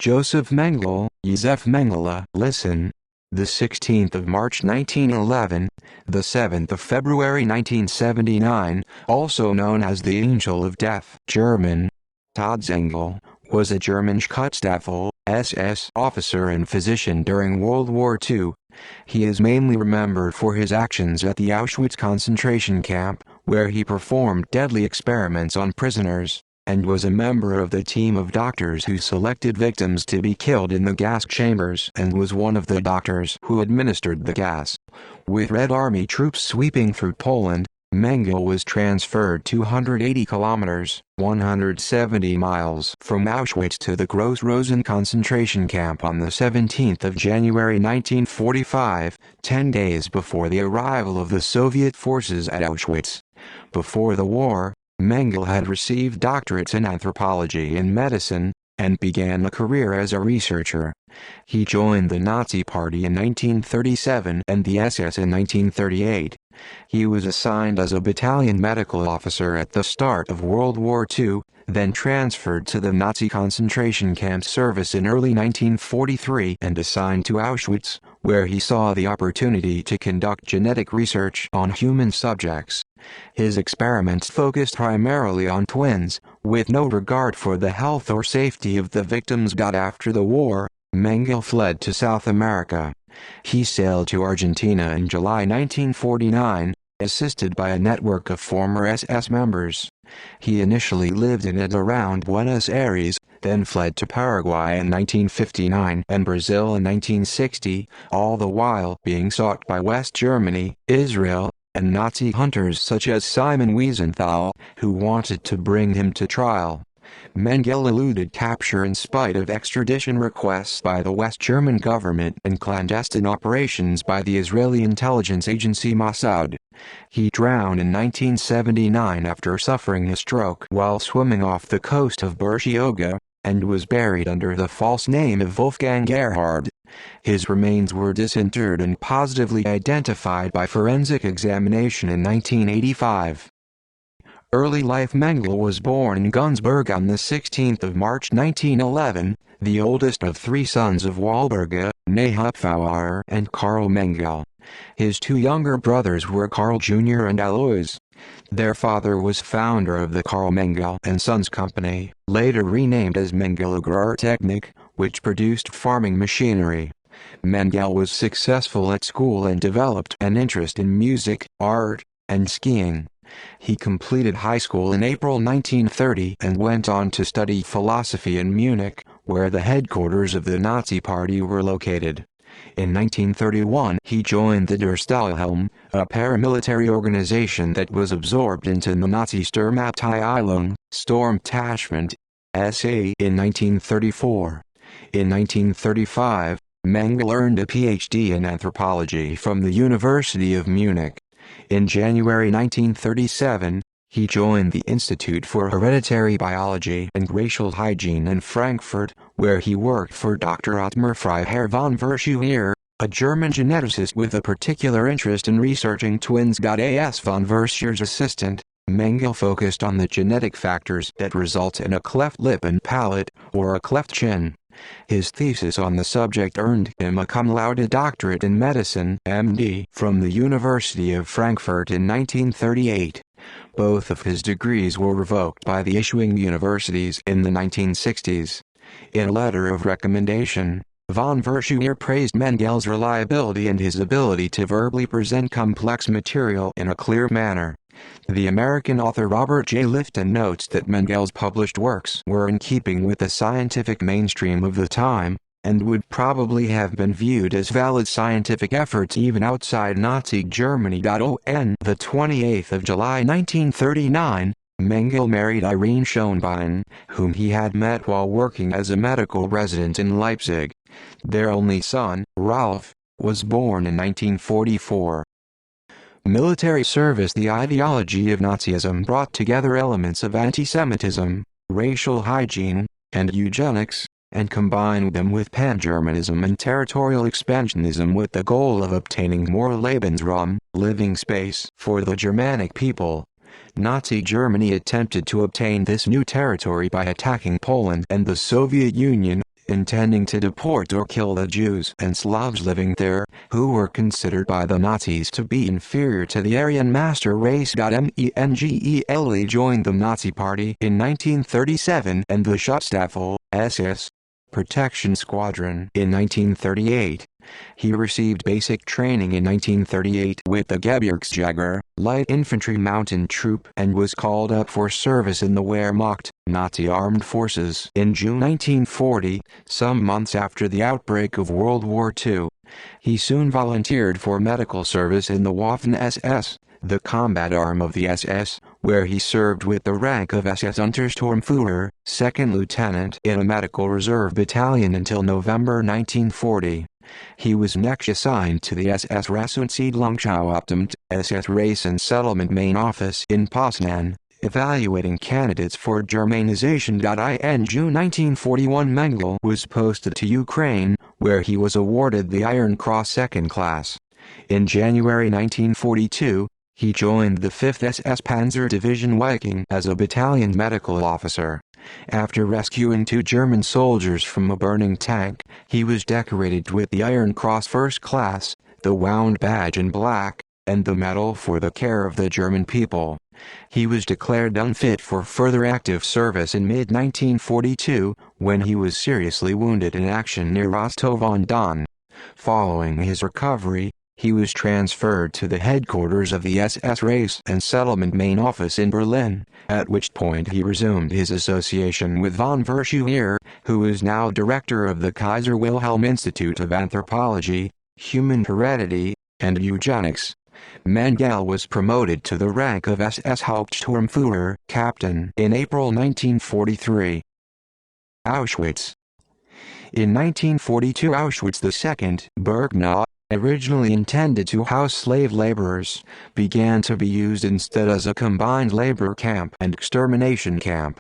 Josef Mengele, Josef Mengele. Listen. The 16th of March 1911, the 7th of February 1979, also known as the Angel of Death. German. Todesengel, was a German Schutzstaffel, SS officer and physician during World War II. He is mainly remembered for his actions at the Auschwitz concentration camp, where he performed deadly experiments on prisoners, and was a member of the team of doctors who selected victims to be killed in the gas chambers and was one of the doctors who administered the gas. With Red Army troops sweeping through Poland, Mengele was transferred 280 kilometers, 170 miles from Auschwitz to the Gross-Rosen concentration camp on the 17th of January 1945, 10 days before the arrival of the Soviet forces at Auschwitz. Before the war, Mengele had received doctorates in anthropology and medicine, and began a career as a researcher. He joined the Nazi Party in 1937 and the SS in 1938. He was assigned as a battalion medical officer at the start of World War II, then transferred to the Nazi concentration camp service in early 1943 and assigned to Auschwitz, where he saw the opportunity to conduct genetic research on human subjects. His experiments focused primarily on twins, with no regard for the health or safety of the victims. After the war, Mengele fled to South America. He sailed to Argentina in July 1949, assisted by a network of former SS members. He initially lived in and around Buenos Aires, then fled to Paraguay in 1959 and Brazil in 1960, all the while being sought by West Germany, Israel, and Nazi hunters such as Simon Wiesenthal, who wanted to bring him to trial. Mengele eluded capture in spite of extradition requests by the West German government and clandestine operations by the Israeli intelligence agency Mossad. He drowned in 1979 after suffering a stroke while swimming off the coast of Bertioga, and was buried under the false name of Wolfgang Gerhard. His remains were disinterred and positively identified by forensic examination in 1985. Early life. Mengele was born in Günzburg on the 16th of March 1911, the oldest of three sons of Walburga, Nehupfauer and Karl Mengele. His two younger brothers were Karl Jr. and Alois. Their father was founder of the Karl Mengele and Sons Company, later renamed as Mengele Agrartechnik, which produced farming machinery. Mengele was successful at school and developed an interest in music, art, and skiing. He completed high school in April 1930 and went on to study philosophy in Munich, where the headquarters of the Nazi Party were located. In 1931 he joined the Der Stahlhelm, a paramilitary organization that was absorbed into the Nazi Sturmabteilung, Sturmtachment, SA in 1934. In 1935, Mengele earned a PhD in anthropology from the University of Munich. In January 1937, he joined the Institute for Hereditary Biology and Racial Hygiene in Frankfurt, where he worked for Dr. Ottmar Freiherr von Verschuer, a German geneticist with a particular interest in researching twins. As von Verschuer's assistant, Mengele focused on the genetic factors that result in a cleft lip and palate, or a cleft chin. His thesis on the subject earned him a cum laude doctorate in medicine (MD) from the University of Frankfurt in 1938. Both of his degrees were revoked by the issuing universities in the 1960s. In a letter of recommendation, von Verschuer praised Mengele's reliability and his ability to verbally present complex material in a clear manner. The American author Robert J. Lifton notes that Mengele's published works were in keeping with the scientific mainstream of the time, and would probably have been viewed as valid scientific efforts even outside Nazi Germany. On the 28th of July 1939, Mengele married Irene Schoenbein, whom he had met while working as a medical resident in Leipzig. Their only son, Ralph, was born in 1944. Military service. The ideology of Nazism brought together elements of anti-Semitism, racial hygiene, and eugenics, and combined them with pan-Germanism and territorial expansionism with the goal of obtaining more Lebensraum, living space, for the Germanic people. Nazi Germany attempted to obtain this new territory by attacking Poland and the Soviet Union, intending to deport or kill the Jews and Slavs living there, who were considered by the Nazis to be inferior to the Aryan master race. Mengele joined the Nazi Party in 1937 and the Schutzstaffel, SS, Protection Squadron in 1938. He received basic training in 1938 with the Gebirgsjäger, light infantry mountain troop, and was called up for service in the Wehrmacht, Nazi armed forces, in June 1940, some months after the outbreak of World War II. He soon volunteered for medical service in the Waffen-SS, the combat arm of the SS, where he served with the rank of SS Untersturmführer, second lieutenant in a medical reserve battalion until November 1940. He was next assigned to the SS Rassensiedlungshauptamt, SS Race and Settlement Main Office in Poznan, evaluating candidates for Germanization. In June 1941 Mengele was posted to Ukraine, where he was awarded the Iron Cross Second Class. In January 1942, he joined the 5th SS Panzer Division Viking as a battalion medical officer. After rescuing 2 German soldiers from a burning tank, he was decorated with the Iron Cross First Class, the Wound Badge in black, and the Medal for the Care of the German People. He was declared unfit for further active service in mid-1942, when he was seriously wounded in action near Rostov-on-Don. Following his recovery, he was transferred to the headquarters of the SS Race and Settlement Main Office in Berlin, at which point he resumed his association with von Verschuer, who is now director of the Kaiser Wilhelm Institute of Anthropology, Human Heredity, and Eugenics. Mengele was promoted to the rank of SS Hauptsturmführer, captain, in April 1943. Auschwitz. In 1942 Auschwitz II, Birkenau, originally intended to house slave laborers, began to be used instead as a combined labor camp and extermination camp.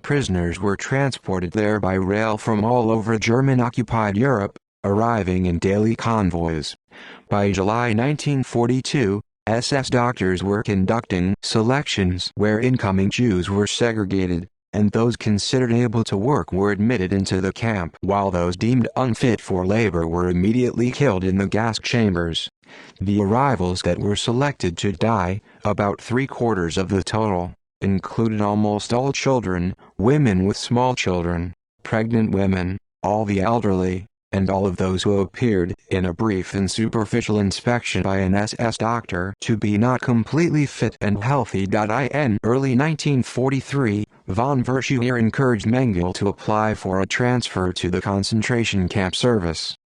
Prisoners were transported there by rail from all over German-occupied Europe, arriving in daily convoys. By July 1942, SS doctors were conducting selections where incoming Jews were segregated, and those considered able to work were admitted into the camp, while those deemed unfit for labor were immediately killed in the gas chambers. The arrivals that were selected to die, about 3/4 of the total, included almost all children, women with small children, pregnant women, all the elderly, and all of those who appeared, in a brief and superficial inspection by an SS doctor, to be not completely fit and healthy. In early 1943, von Verschuer encouraged Mengele to apply for a transfer to the concentration camp service.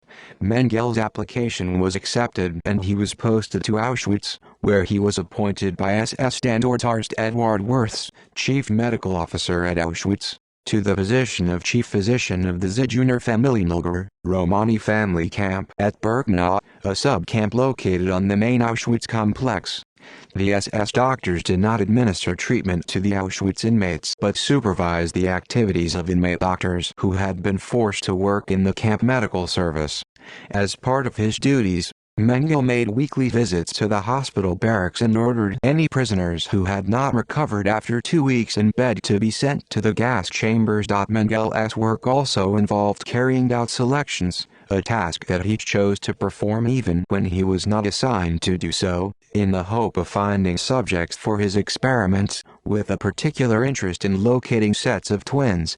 Mengele's application was accepted and he was posted to Auschwitz, where he was appointed by SS Standortarzt Eduard Wirths, chief medical officer at Auschwitz, to the position of chief physician of the Zigeuner Familienlager, Romani family camp at Birkenau, a sub-camp located on the main Auschwitz complex. The SS doctors did not administer treatment to the Auschwitz inmates but supervised the activities of inmate doctors who had been forced to work in the camp medical service. As part of his duties, Mengele made weekly visits to the hospital barracks and ordered any prisoners who had not recovered after 2 weeks in bed to be sent to the gas chambers. Mengele's work also involved carrying out selections, a task that he chose to perform even when he was not assigned to do so, in the hope of finding subjects for his experiments, with a particular interest in locating sets of twins.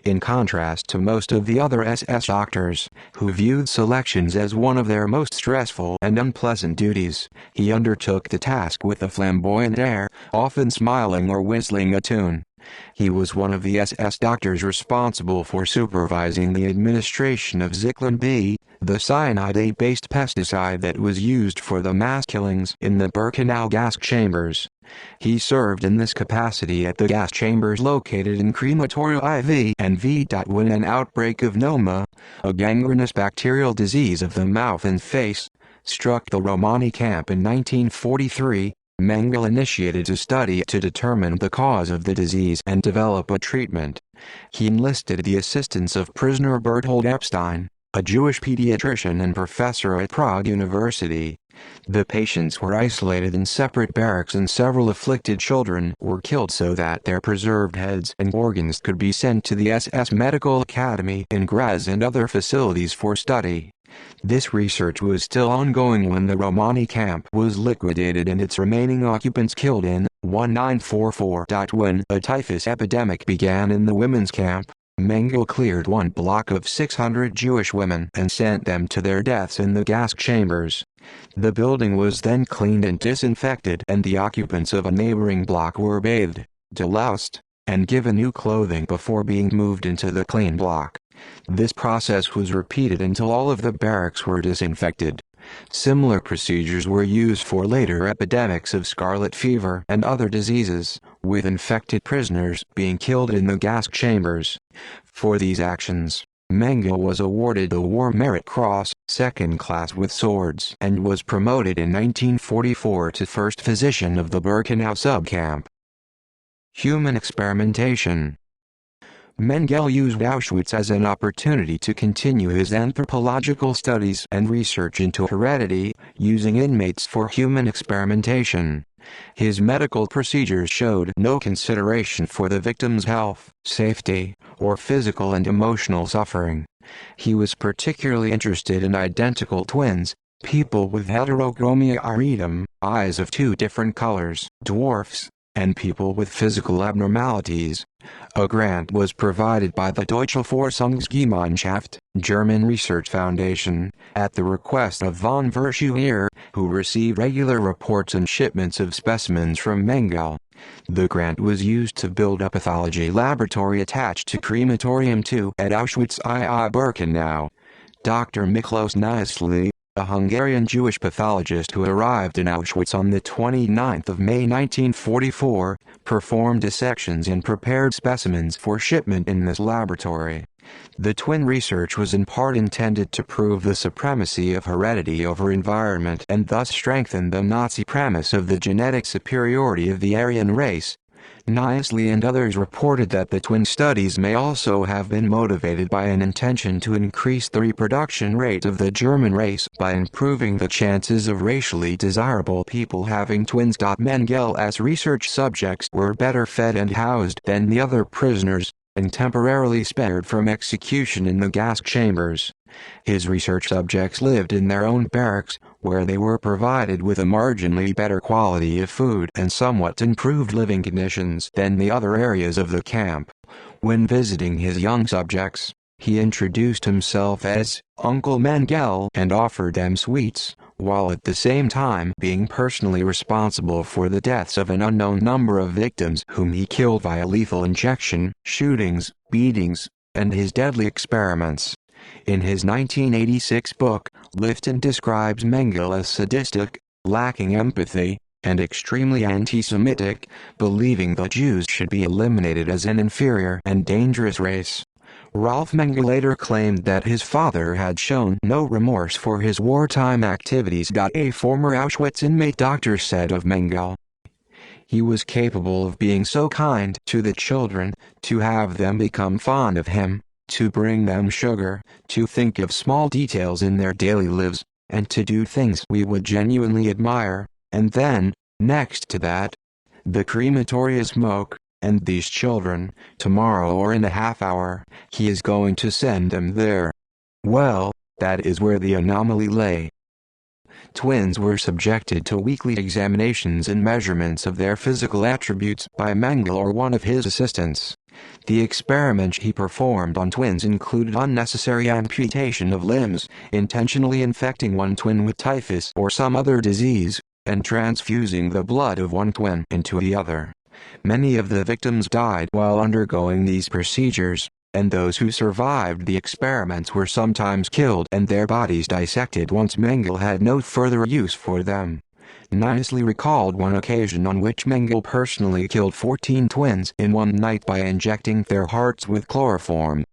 In contrast to most of the other SS doctors, who viewed selections as one of their most stressful and unpleasant duties, he undertook the task with a flamboyant air, often smiling or whistling a tune. He was one of the SS doctors responsible for supervising the administration of Zyklon B, the cyanide-based pesticide that was used for the mass killings in the Birkenau gas chambers. He served in this capacity at the gas chambers located in Crematorio IV and V. When an outbreak of pneuma, a gangrenous bacterial disease of the mouth and face, struck the Romani camp in 1943, Mengele initiated a study to determine the cause of the disease and develop a treatment. He enlisted the assistance of prisoner Berthold Epstein, a Jewish pediatrician and professor at Prague University, The patients were isolated in separate barracks and several afflicted children were killed so that their preserved heads and organs could be sent to the SS Medical Academy in Graz and other facilities for study. This research was still ongoing when the Romani camp was liquidated and its remaining occupants killed in 1944. When a typhus epidemic began in the women's camp, Mengele cleared one block of 600 Jewish women and sent them to their deaths in the gas chambers. The building was then cleaned and disinfected and the occupants of a neighboring block were bathed, deloused, and given new clothing before being moved into the clean block. This process was repeated until all of the barracks were disinfected. Similar procedures were used for later epidemics of scarlet fever and other diseases, with infected prisoners being killed in the gas chambers. For these actions, Mengele was awarded the War Merit Cross, second class with swords, and was promoted in 1944 to first physician of the Birkenau subcamp. Human experimentation. Mengele used Auschwitz as an opportunity to continue his anthropological studies and research into heredity, using inmates for human experimentation. His medical procedures showed no consideration for the victim's health, safety, or physical and emotional suffering. He was particularly interested in identical twins, people with heterochromia iridium, eyes of two different colors, dwarfs, and people with physical abnormalities. A grant was provided by the Deutsche Forschungsgemeinschaft, German Research Foundation, at the request of von Verschuer, who received regular reports and shipments of specimens from Mengele. The grant was used to build a pathology laboratory attached to Crematorium II at Auschwitz-II-Birkenau. Dr. Miklos Niesli, a Hungarian Jewish pathologist who arrived in Auschwitz on the 29th of May 1944, performed dissections and prepared specimens for shipment in this laboratory. The twin research was in part intended to prove the supremacy of heredity over environment and thus strengthen the Nazi premise of the genetic superiority of the Aryan race. Niesli and others reported that the twin studies may also have been motivated by an intention to increase the reproduction rate of the German race by improving the chances of racially desirable people having twins. Mengele's research subjects were better fed and housed than the other prisoners, and temporarily spared from execution in the gas chambers. His research subjects lived in their own barracks, where they were provided with a marginally better quality of food and somewhat improved living conditions than the other areas of the camp. When visiting his young subjects, he introduced himself as Uncle Mengele and offered them sweets, while at the same time being personally responsible for the deaths of an unknown number of victims whom he killed via lethal injection, shootings, beatings, and his deadly experiments. In his 1986 book, Lifton describes Mengele as sadistic, lacking empathy, and extremely anti-Semitic, believing that Jews should be eliminated as an inferior and dangerous race. Rolf Mengele later claimed that his father had shown no remorse for his wartime activities. A former Auschwitz inmate doctor said of Mengele, "He was capable of being so kind to the children, to have them become fond of him, to bring them sugar, to think of small details in their daily lives, and to do things we would genuinely admire, and then, next to that, the crematoria smoke, and these children, tomorrow or in a half hour, he is going to send them there." Well, that is where the anomaly lay. Twins were subjected to weekly examinations and measurements of their physical attributes by Mengele or one of his assistants. The experiment he performed on twins included unnecessary amputation of limbs, intentionally infecting one twin with typhus or some other disease, and transfusing the blood of one twin into the other. Many of the victims died while undergoing these procedures, and those who survived the experiments were sometimes killed and their bodies dissected once Mengele had no further use for them. Niesli recalled one occasion on which Mengele personally killed 14 twins in one night by injecting their hearts with chloroform.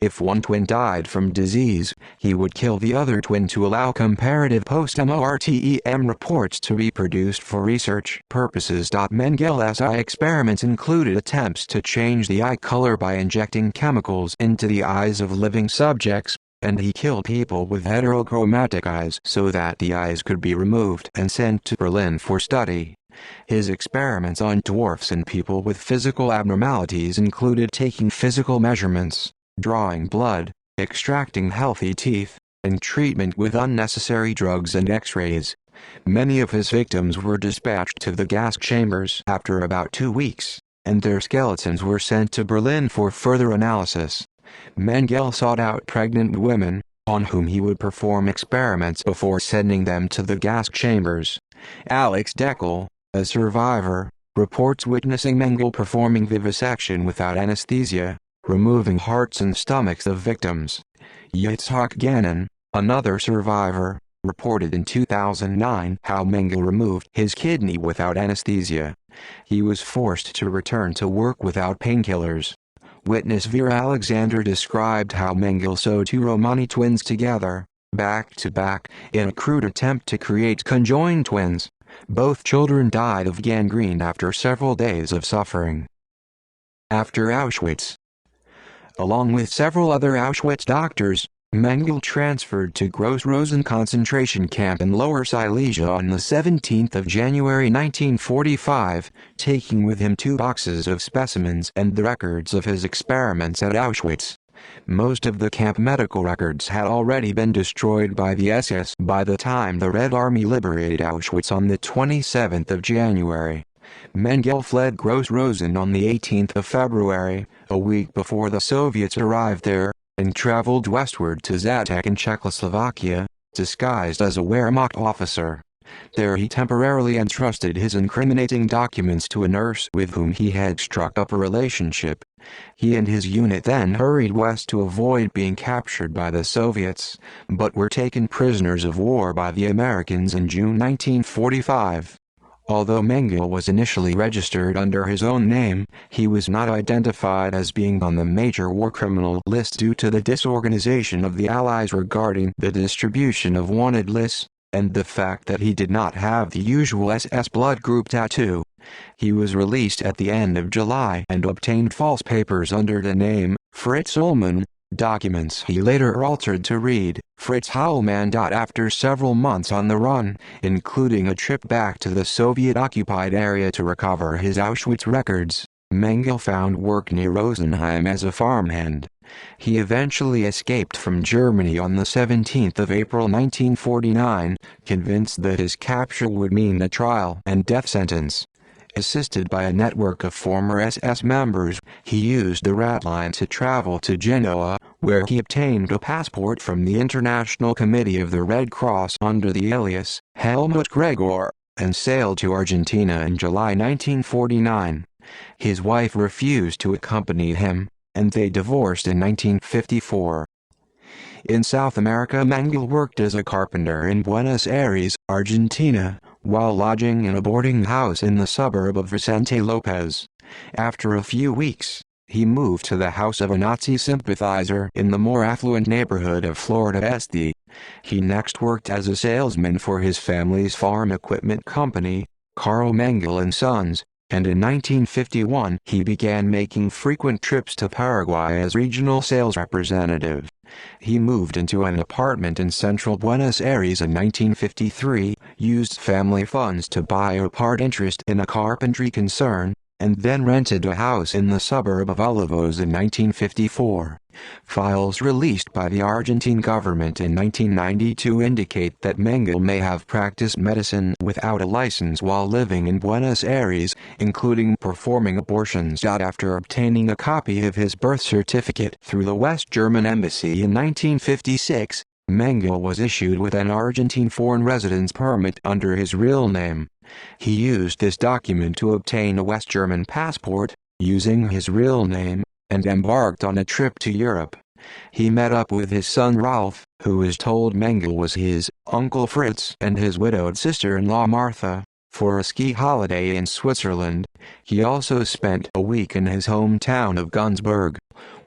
If one twin died from disease, he would kill the other twin to allow comparative post-mortem reports to be produced for research purposes. Mengele's eye experiments included attempts to change the eye color by injecting chemicals into the eyes of living subjects, and he killed people with heterochromatic eyes so that the eyes could be removed and sent to Berlin for study. His experiments on dwarfs and people with physical abnormalities included taking physical measurements, drawing blood, extracting healthy teeth, and treatment with unnecessary drugs and X-rays. Many of his victims were dispatched to the gas chambers after about 2 weeks, and their skeletons were sent to Berlin for further analysis. Mengele sought out pregnant women, on whom he would perform experiments before sending them to the gas chambers. Alex Deckel, a survivor, reports witnessing Mengele performing vivisection without anesthesia, removing hearts and stomachs of victims. Yitzhak Gannon, another survivor, reported in 2009 how Mengele removed his kidney without anesthesia. He was forced to return to work without painkillers. Witness Vera Alexander described how Mengele sewed two Romani twins together, back to back, in a crude attempt to create conjoined twins. Both children died of gangrene after several days of suffering. After Auschwitz. Along with several other Auschwitz doctors, Mengele transferred to Gross-Rosen concentration camp in Lower Silesia on the 17th of January 1945, taking with him 2 boxes of specimens and the records of his experiments at Auschwitz. Most of the camp medical records had already been destroyed by the SS by the time the Red Army liberated Auschwitz on the 27th of January. Mengele fled Gross-Rosen on the 18th of February, a week before the Soviets arrived there, and traveled westward to Žatec in Czechoslovakia, disguised as a Wehrmacht officer. There he temporarily entrusted his incriminating documents to a nurse with whom he had struck up a relationship. He and his unit then hurried west to avoid being captured by the Soviets, but were taken prisoners of war by the Americans in June 1945. Although Mengele was initially registered under his own name, he was not identified as being on the major war criminal list due to the disorganization of the Allies regarding the distribution of wanted lists, and the fact that he did not have the usual SS blood group tattoo. He was released at the end of July and obtained false papers under the name Fritz Ullmann. Documents he later altered to read Fritz Heilmann. After several months on the run, including a trip back to the Soviet-occupied area to recover his Auschwitz records, Mengele found work near Rosenheim as a farmhand. He eventually escaped from Germany on the 17th of April 1949, convinced that his capture would mean a trial and death sentence. Assisted by a network of former SS members, he used the Rat Line to travel to Genoa, where he obtained a passport from the International Committee of the Red Cross under the alias Helmut Gregor, and sailed to Argentina in July 1949. His wife refused to accompany him, and they divorced in 1954. In South America, Mengele worked as a carpenter in Buenos Aires, Argentina, while lodging in a boarding house in the suburb of Vicente Lopez. After a few weeks, he moved to the house of a Nazi sympathizer in the more affluent neighborhood of Florida Este. He next worked as a salesman for his family's farm equipment company, Carl Mengele & Sons, and in 1951 he began making frequent trips to Paraguay as regional sales representative. He moved into an apartment in central Buenos Aires in 1953, used family funds to buy a part interest in a carpentry concern, and then rented a house in the suburb of Olivos in 1954. Files released by the Argentine government in 1992 indicate that Mengele may have practiced medicine without a license while living in Buenos Aires, including performing abortions. After obtaining a copy of his birth certificate through the West German embassy in 1956, Mengele was issued with an Argentine foreign residence permit under his real name. He used this document to obtain a West German passport, using his real name, and embarked on a trip to Europe. He met up with his son Ralph, who is told Mengele was his Uncle Fritz, and his widowed sister-in-law Martha, for a ski holiday in Switzerland. He also spent a week in his hometown of Günzburg.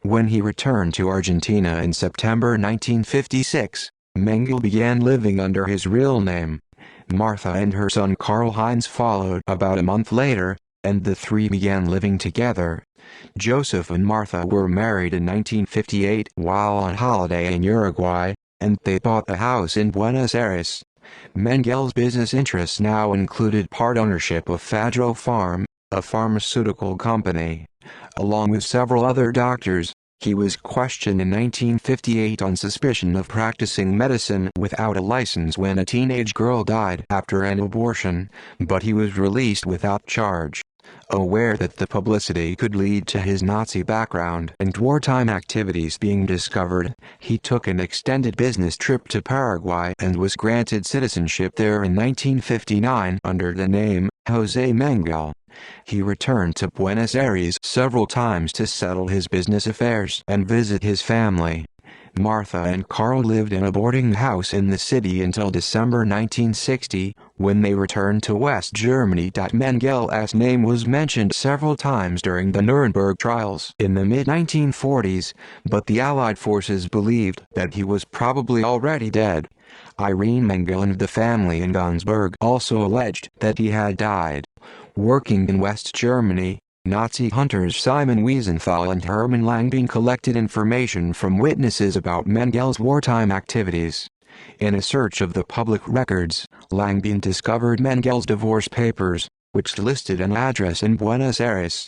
When he returned to Argentina in September 1956, Mengele began living under his real name. Martha and her son Karl Heinz followed about a month later, and the three began living together. Joseph and Martha were married in 1958 while on holiday in Uruguay, and they bought a house in Buenos Aires. Mengele's business interests now included part ownership of Fadro Farm, a pharmaceutical company. Along with several other doctors, he was questioned in 1958 on suspicion of practicing medicine without a license when a teenage girl died after an abortion, but he was released without charge. Aware that the publicity could lead to his Nazi background and wartime activities being discovered, he took an extended business trip to Paraguay and was granted citizenship there in 1959 under the name Josef Mengele. He returned to Buenos Aires several times to settle his business affairs and visit his family. Martha and Carl lived in a boarding house in the city until December 1960, when they returned to West Germany. Mengele's name was mentioned several times during the Nuremberg trials in the mid-1940s, but the Allied forces believed that he was probably already dead. Irene Mengele and the family in Günzburg also alleged that he had died. Working in West Germany, Nazi hunters Simon Wiesenthal and Hermann Langbeen collected information from witnesses about Mengele's wartime activities. In a search of the public records, Langbeen discovered Mengele's divorce papers, which listed an address in Buenos Aires.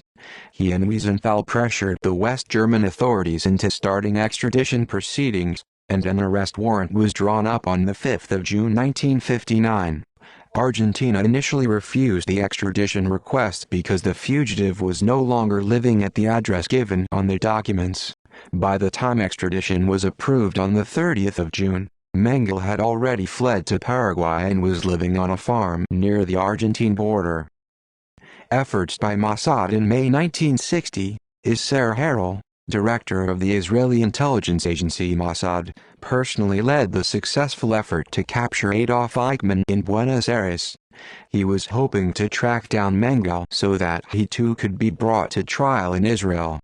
He and Wiesenthal pressured the West German authorities into starting extradition proceedings, and an arrest warrant was drawn up on the 5th of June 1959. Argentina initially refused the extradition request because the fugitive was no longer living at the address given on the documents. By the time extradition was approved on the 30th of June, Mengele had already fled to Paraguay and was living on a farm near the Argentine border. Efforts by Mossad in May 1960, Isser Harel, director of the Israeli intelligence agency Mossad, personally led the successful effort to capture Adolf Eichmann in Buenos Aires. He was hoping to track down Mengele so that he too could be brought to trial in Israel.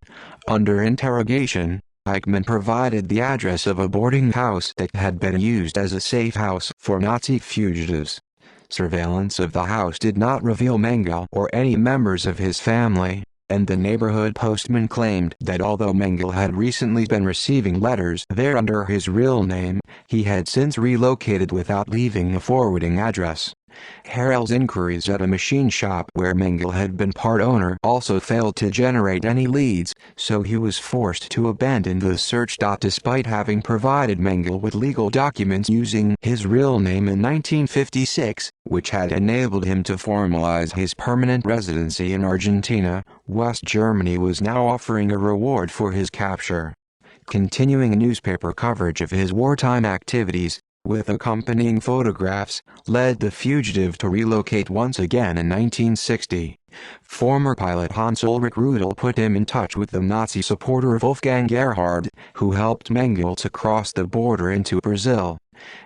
Under interrogation, Eichmann provided the address of a boarding house that had been used as a safe house for Nazi fugitives. Surveillance of the house did not reveal Mengele or any members of his family, and the neighborhood postman claimed that although Mengele had recently been receiving letters there under his real name, he had since relocated without leaving a forwarding address. Harel's inquiries at a machine shop where Mengele had been part owner also failed to generate any leads, so he was forced to abandon the search. Despite having provided Mengele with legal documents using his real name in 1956, which had enabled him to formalize his permanent residency in Argentina, West Germany was now offering a reward for his capture. Continuing newspaper coverage of his wartime activities, with accompanying photographs, led the fugitive to relocate once again in 1960. Former pilot Hans-Ulrich Rudel put him in touch with the Nazi supporter Wolfgang Gerhard, who helped Mengele to cross the border into Brazil.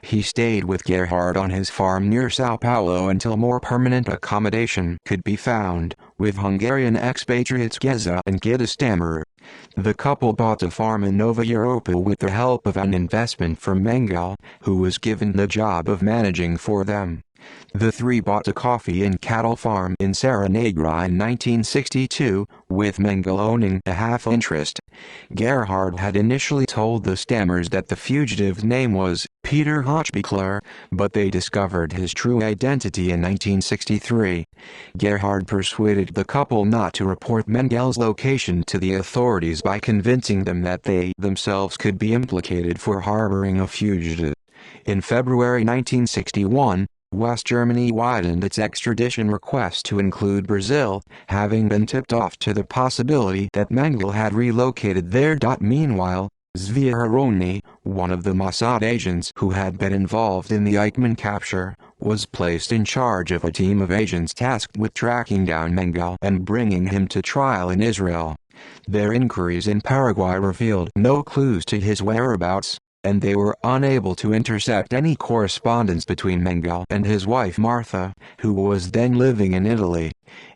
He stayed with Gerhard on his farm near Sao Paulo until more permanent accommodation could be found, with Hungarian expatriates Geza and Gita Stammer. The couple bought a farm in Nova Europa with the help of an investment from Mengele, who was given the job of managing for them. The three bought a coffee and cattle farm in Serra Negra in 1962, with Mengele owning a half interest. Gerhard had initially told the Stammers that the fugitive's name was Peter Hochbichler, but they discovered his true identity in 1963. Gerhard persuaded the couple not to report Mengele's location to the authorities by convincing them that they themselves could be implicated for harboring a fugitive. In February 1961, West Germany widened its extradition request to include Brazil, having been tipped off to the possibility that Mengele had relocated there. Meanwhile, Zviaroni, one of the Mossad agents who had been involved in the Eichmann capture, was placed in charge of a team of agents tasked with tracking down Mengele and bringing him to trial in Israel. Their inquiries in Paraguay revealed no clues to his whereabouts, and they were unable to intercept any correspondence between Mengele and his wife Martha, who was then living in Italy.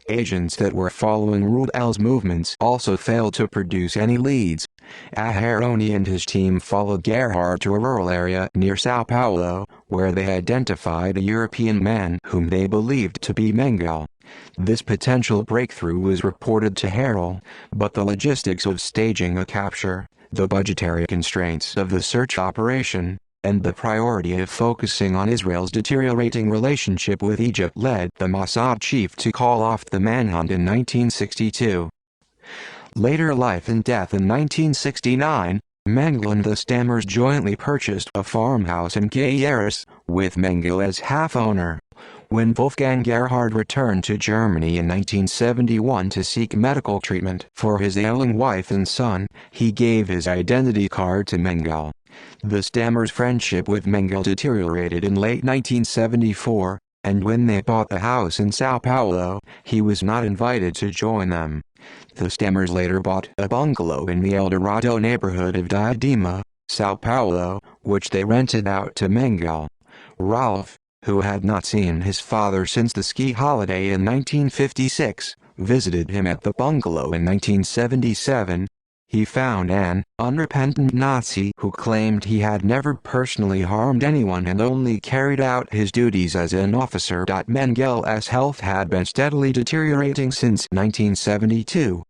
Agents that were following Rudel's movements also failed to produce any leads. Aharoni and his team followed Gerhard to a rural area near Sao Paulo, where they identified a European man whom they believed to be Mengele. This potential breakthrough was reported to Harrell, but the logistics of staging a capture, the budgetary constraints of the search operation, and the priority of focusing on Israel's deteriorating relationship with Egypt led the Mossad chief to call off the manhunt in 1962. Later life and death in 1969, Mengele and the Stammers jointly purchased a farmhouse in Gayarus, with Mengele as half-owner. When Wolfgang Gerhard returned to Germany in 1971 to seek medical treatment for his ailing wife and son, he gave his identity card to Mengele. The Stammers' friendship with Mengele deteriorated in late 1974, and when they bought a house in Sao Paulo, he was not invited to join them. The Stammers later bought a bungalow in the El Dorado neighborhood of Diadema, Sao Paulo, which they rented out to Mengele. Ralph, who had not seen his father since the ski holiday in 1956, visited him at the bungalow in 1977. He found an unrepentant Nazi who claimed he had never personally harmed anyone and only carried out his duties as an officer. Mengele's health had been steadily deteriorating since 1972.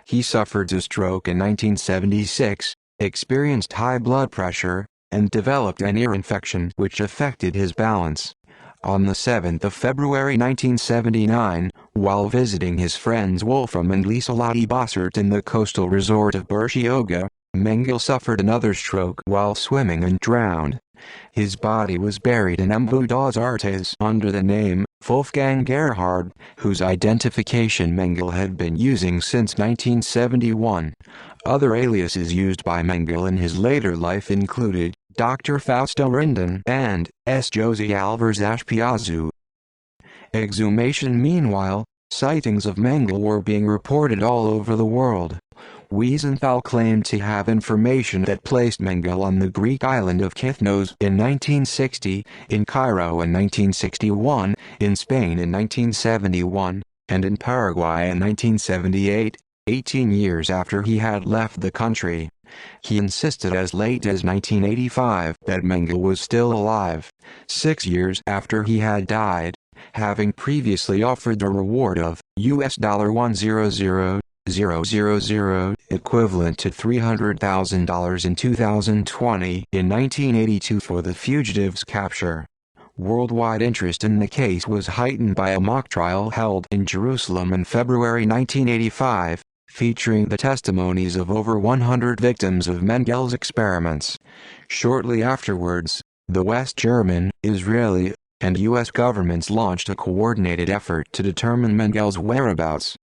He suffered a stroke in 1976, experienced high blood pressure, and developed an ear infection which affected his balance. On the 7th of February 1979, while visiting his friends Wolfram and Lieselotte Bossert in the coastal resort of Bertioga, Mengele suffered another stroke while swimming and drowned. His body was buried in Embu das Artes under the name Wolfgang Gerhard, whose identification Mengele had been using since 1971. Other aliases used by Mengele in his later life included Dr. Fausto Rindon and S. Jose Alvarez Ashpiazu. Exhumation. Meanwhile, sightings of Mengele were being reported all over the world. Wiesenthal claimed to have information that placed Mengele on the Greek island of Kythnos in 1960, in Cairo in 1961, in Spain in 1971, and in Paraguay in 1978, 18 years after he had left the country. He insisted as late as 1985 that Mengele was still alive, 6 years after he had died, having previously offered a reward of $100,000, equivalent to $300,000 in 2020, in 1982 for the fugitive's capture. Worldwide interest in the case was heightened by a mock trial held in Jerusalem in February 1985, featuring the testimonies of over 100 victims of Mengele's experiments. Shortly afterwards, the West German, Israeli, and U.S. governments launched a coordinated effort to determine Mengele's whereabouts.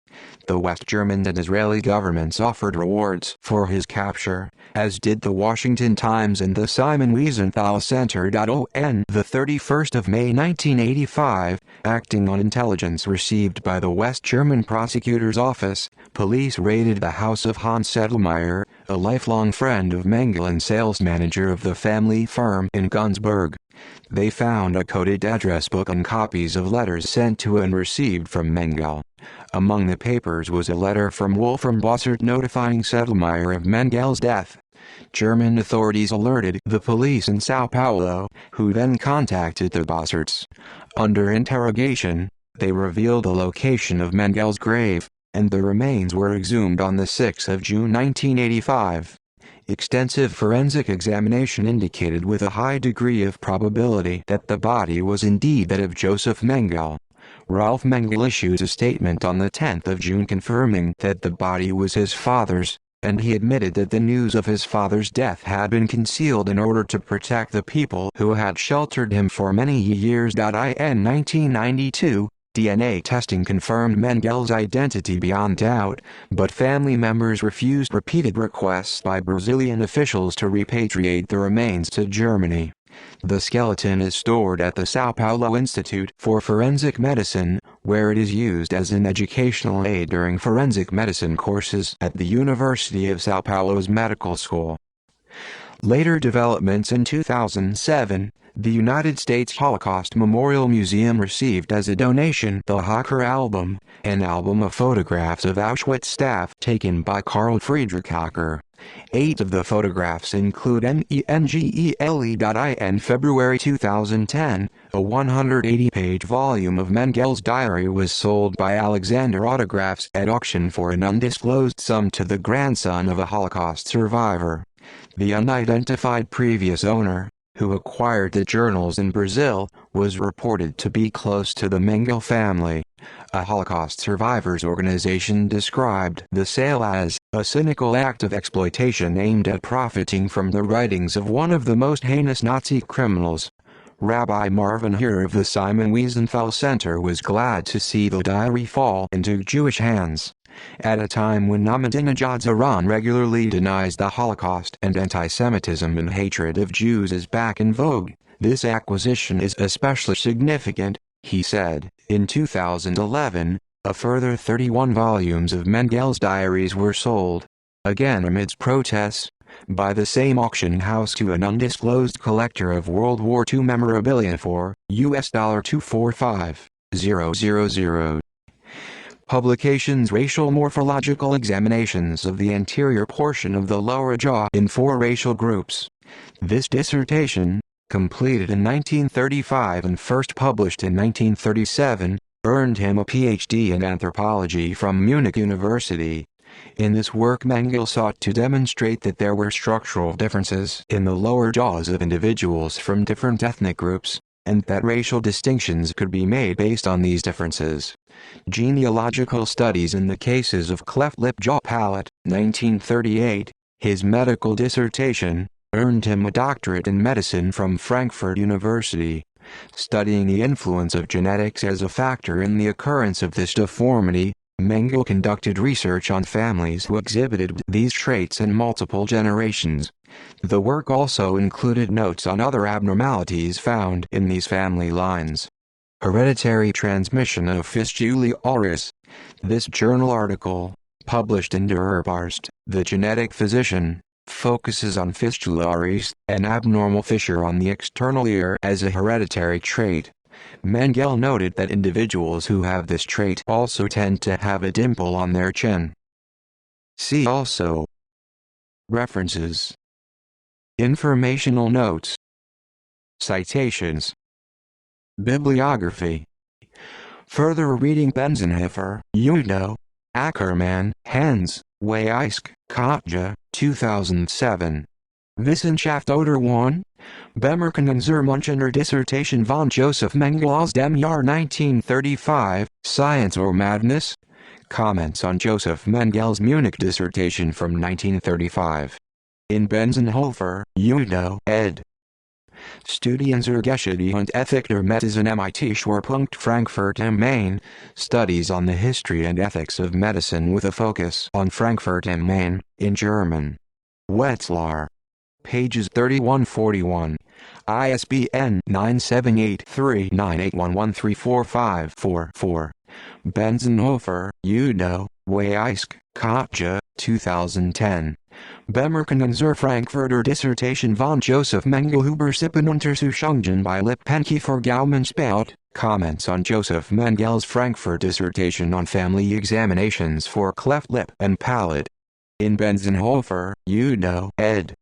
The West German and Israeli governments offered rewards for his capture, as did the Washington Times and the Simon Wiesenthal Center. On the 31st of May 1985, acting on intelligence received by the West German prosecutor's office, police raided the house of Hans Sedlmayr, a lifelong friend of Mengele and sales manager of the family firm in Günzburg. They found a coded address book and copies of letters sent to and received from Mengele. Among the papers was a letter from Wolfram Bossert notifying Sedlmayr of Mengele's death. German authorities alerted the police in Sao Paulo, who then contacted the Bosserts. Under interrogation, they revealed the location of Mengele's grave, and the remains were exhumed on the 6th of June 1985. Extensive forensic examination indicated with a high degree of probability that the body was indeed that of Josef Mengele. Ralph Mengele issued a statement on the 10th of June confirming that the body was his father's, and he admitted that the news of his father's death had been concealed in order to protect the people who had sheltered him for many years. In 1992, DNA testing confirmed Mengele's identity beyond doubt, but family members refused repeated requests by Brazilian officials to repatriate the remains to Germany. The skeleton is stored at the Sao Paulo Institute for Forensic Medicine, where it is used as an educational aid during forensic medicine courses at the University of Sao Paulo's medical school. Later developments. In 2007, the United States Holocaust Memorial Museum received as a donation the Hocker album, an album of photographs of Auschwitz staff taken by Karl Friedrich Hocker. 8 of the photographs include Mengele.in. February 2010, a 180-page volume of Mengele's diary was sold by Alexander Autographs at auction for an undisclosed sum to the grandson of a Holocaust survivor. The unidentified previous owner, who acquired the journals in Brazil, was reported to be close to the Mengele family. A Holocaust survivors organization described the sale as a cynical act of exploitation aimed at profiting from the writings of one of the most heinous Nazi criminals. Rabbi Marvin Heer of the Simon Wiesenthal Center was glad to see the diary fall into Jewish hands. At a time when Ahmadinejad's Iran regularly denies the Holocaust and anti-Semitism and hatred of Jews is back in vogue, this acquisition is especially significant, he said. In 2011, a further 31 volumes of Mengele's diaries were sold, again amidst protests, by the same auction house to an undisclosed collector of World War II memorabilia for $245,000. Publications racial morphological examinations of the anterior portion of the lower jaw in 4 racial groups. This dissertation, completed in 1935 and first published in 1937, earned him a Ph.D. in anthropology from Munich University. In this work Mengele sought to demonstrate that there were structural differences in the lower jaws of individuals from different ethnic groups, and that racial distinctions could be made based on these differences. Genealogical studies in the cases of cleft lip jaw palate, 1938, his medical dissertation, earned him a doctorate in medicine from Frankfurt University. Studying the influence of genetics as a factor in the occurrence of this deformity, Mengele conducted research on families who exhibited these traits in multiple generations. The work also included notes on other abnormalities found in these family lines. Hereditary transmission of fistulae auris. This journal article, published in Der Arzt, the genetic physician, focuses on fistula auris, an abnormal fissure on the external ear, as a hereditary trait. Mengele noted that individuals who have this trait also tend to have a dimple on their chin. See also References. Informational notes. Citations. Bibliography. Further reading Benzenhofer, Udo, Ackermann, Hans, Weisk, Katja, 2007. Wissenschaft oder 1? Bemerkungen zur Münchener Dissertation von Josef Mengele aus dem Jahr 1935, Science or Madness? Comments on Josef Mengele's Munich dissertation from 1935. In Benzenhofer, Udo, ed. Studien zur Geschichte und Ethik der Medizin MIT Schwerpunkt Frankfurt am Main, Studies on the History and Ethics of Medicine with a focus on Frankfurt am Main, in German. Wetzlar. Pages 31-41. ISBN 978-398113454-4. Benzenhofer, Udo, Weisk, Katja, 2010. Bemerkungen zur Frankfurter Dissertation von Josef Mengele über Sippenuntersuchungen bei Lippenkiefer Gaumenspalt, Comments on Josef Mengele's Frankfurt dissertation on family examinations for cleft lip and palate. In Benzenhofer, Udo, ed.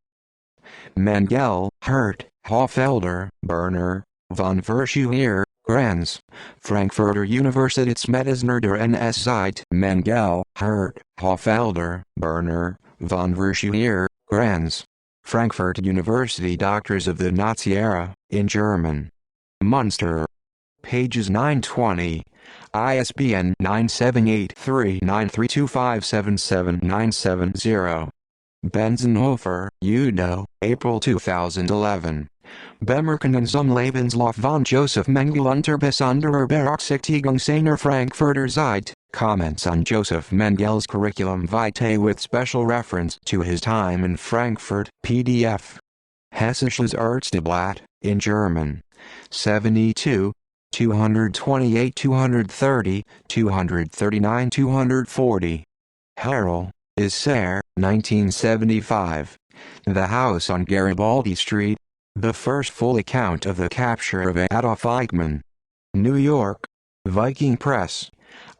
Mengele, Hert, Hofelder, Berner, von Verschuer, Granz, Frankfurter Universitätsmediziner der NS-Zeit. Mengele, Hert, Hofelder, Berner, von Verschuer, Granz, Frankfurt University Doctors of the Nazi Era, in German. Munster. Pages 920. ISBN 978-3932577-970. Benzenhofer, Udo, April 2011. Bemerkungen zum Lebenslauf von Josef Mengele unter besonderer Berücksichtigung seiner Frankfurter Zeit. Comments on Josef Mengele's curriculum vitae with special reference to his time in Frankfurt. PDF. Hessisches Ärzteblatt, in German. 72, 228 230, 239 240. Harrell, Isser, 1975. The House on Garibaldi Street. The first full account of the capture of Adolf Eichmann. New York. Viking Press.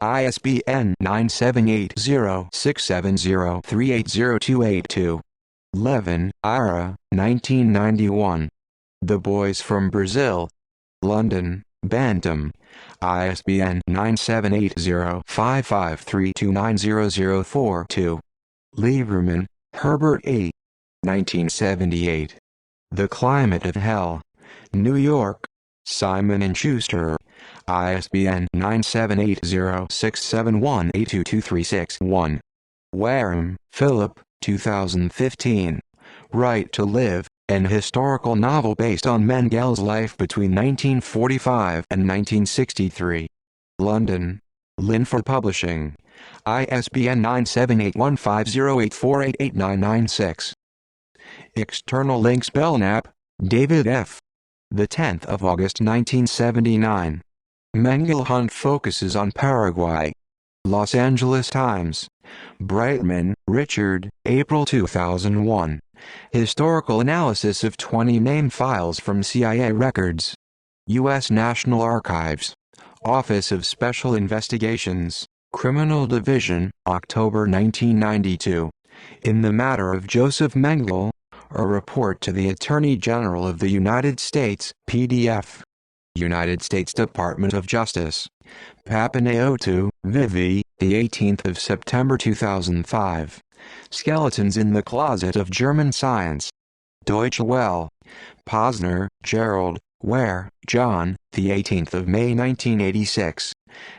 ISBN 978-0-670-380-282. Levin, Ira, 1991. The Boys from Brazil. London, Bantam. ISBN 978-0-553290042. Lieberman, Herbert A. 1978. The Climate of Hell. New York, Simon & Schuster. ISBN 978-0-671-82236-1. Wareham, Philip, 2015. Right to Live, an historical novel based on Mengele's life between 1945 and 1963. London, Linford Publishing. ISBN 9781508488996. External links. Belknap, David F. The 10th of August 1979. Mengele hunt focuses on Paraguay. Los Angeles Times. Brightman, Richard, April 2001. Historical analysis of 20 name files from CIA records. U.S. National Archives. Office of Special Investigations, Criminal Division, October 1992. In the matter of Josef Mengele, a report to the Attorney General of the United States, PDF. United States Department of Justice. Papaneotou, Vivi, the 18th of September 2005. Skeletons in the Closet of German Science. Deutsche Welle. Posner, Gerald, Ware, John, the 18th of May 1986.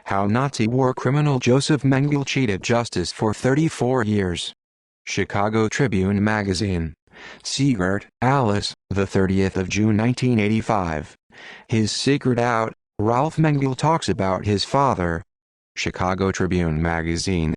How Nazi war criminal Josef Mengele cheated justice for 34 years. Chicago Tribune Magazine. Siegert, Alice, the 30th of June 1985. His Secret Out, Ralph Mengele talks about his father. Chicago Tribune Magazine.